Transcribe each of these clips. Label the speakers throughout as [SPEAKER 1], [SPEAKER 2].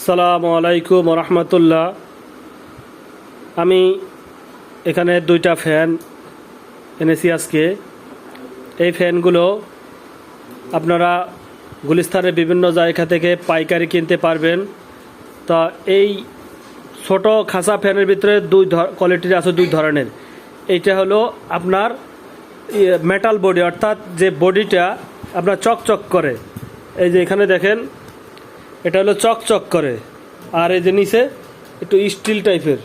[SPEAKER 1] আসসালামু আলাইকুম রহমতুল্লাহ। আমি এখানে দুইটা ফ্যান এনেছি আজকে। এই ফ্যানগুলো আপনারা গুলিস্তানের বিভিন্ন জায়গা থেকে পাইকারি কিনতে পারবেন। তা এই ছোট খাঁচা ফ্যানের ভিতরে দুই কোয়ালিটির আছে, দুই ধরনের। এইটা হলো আপনার মেটাল বডি, অর্থাৎ যে বডিটা আপনার চকচক করে। এই যে এখানে দেখেন, এটা হলো চকচক করে। আর এই যে নিচে একটু স্টিল টাইপের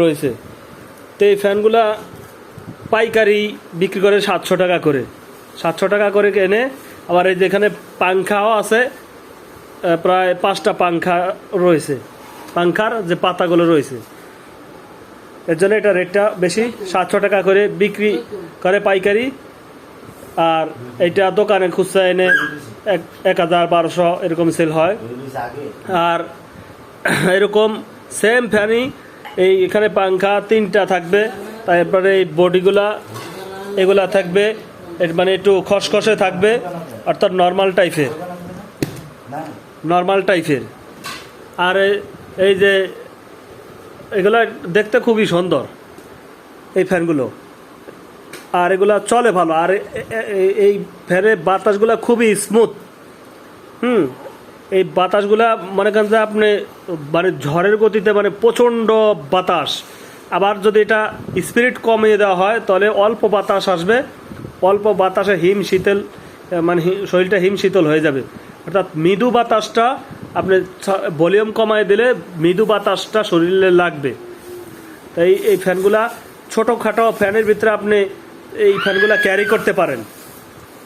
[SPEAKER 1] রয়েছে। তো এই ফ্যানগুলা পাইকারি বিক্রি করে 700 টাকা করে, 700 টাকা করে এনে। আবার এই যে এখানে পাংখাও আছে, প্রায় 5টা পাংখা রয়েছে, পাংখার যে পাতাগুলো রয়েছে। এর জন্য এটা রেটটা বেশি, 700 টাকা করে বিক্রি করে পাইকারি। আর এইটা দোকানে খুচরা এনে 1000-1200 এরকম সেল হয়। আর এরকম সেম ফ্যানই এই এখানে পাংখা 3টা থাকবে। তারপরে এই বডিগুলা এগুলা থাকবে মানে একটু খসখসে থাকবে, অর্থাৎ নর্মাল টাইপের। আর এই যে এগুলা দেখতে খুবই সুন্দর এই ফ্যানগুলো, আর এগুলা চলে ভালো। আর এই ফ্যানের বাতাসগুলা খুবই স্মুথ। এই বাতাসগুলা মনে করেন যে আপনি মানে ঝড়ের গতিতে, মানে প্রচণ্ড বাতাস। আবার যদি এটা স্পিরিট কমিয়ে দেওয়া হয় তাহলে অল্প বাতাস আসবে, অল্প বাতাসে শীতল, মানে শরীরটা শীতল হয়ে যাবে। অর্থাৎ মৃদু বাতাসটা আপনি ভলিউম কমায় দিলে মৃদু বাতাসটা শরীরে লাগবে। তাই এই ফ্যানগুলা ছোটোখাটো ফ্যানের ভিতরে আপনি এই ফ্যানগুলো ক্যারি করতে পারেন।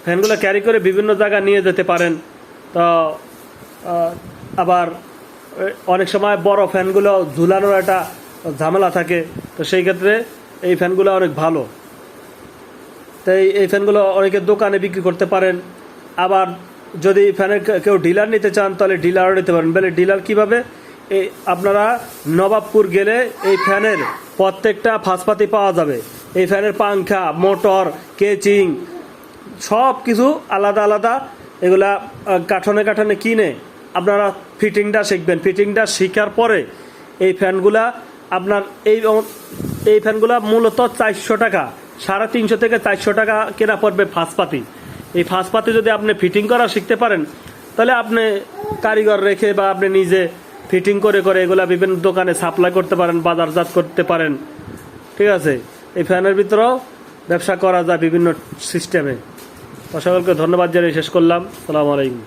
[SPEAKER 1] ফ্যানগুলো ক্যারি করে বিভিন্ন জায়গায় নিয়ে যেতে পারেন। তো আবার অনেক সময় বড় ফ্যানগুলো ঝুলানোর একটা ঝামেলা থাকে, তো সেই ক্ষেত্রে এই ফ্যানগুলো অনেক ভালো। তাই এই ফ্যানগুলো অনেকে দোকানে বিক্রি করতে পারেন। আবার যদি ফ্যানের কেউ ডিলার নিতে চান তাহলে ডিলারও নিতে পারেন। বলে ডিলার কীভাবে? এই আপনারা নবাবপুর গেলে এই ফ্যানের প্রত্যেকটা ফাঁসপাতি পাওয়া যাবে। এই ফ্যানের পাংখা, মোটর, কেচিং সব কিছু আলাদা আলাদা। এগুলা কাঠনে কিনে আপনারা ফিটিংটা শিখবেন। ফিটিংটা শেখার পরে এই ফ্যানগুলা আপনার এই ফ্যানগুলা মূলত 400 টাকা, 350 থেকে 400 টাকা কেনা পড়বে ফাঁসপাতি। এই ফাঁসপাতি যদি আপনি ফিটিং করা শিখতে পারেন তাহলে আপনি কারিগর রেখে বা আপনি নিজে ফিটিং করে এগুলা বিভিন্ন দোকানে সাপ্লাই করতে পারেন, বাজারজাত করতে পারেন। ঠিক আছে, এই ফ্যানের ভিতরেও ব্যবসা করা যায় বিভিন্ন সিস্টেমে। সকলকে ধন্যবাদ জানিয়ে শেষ করলাম। আসসালামু আলাইকুম।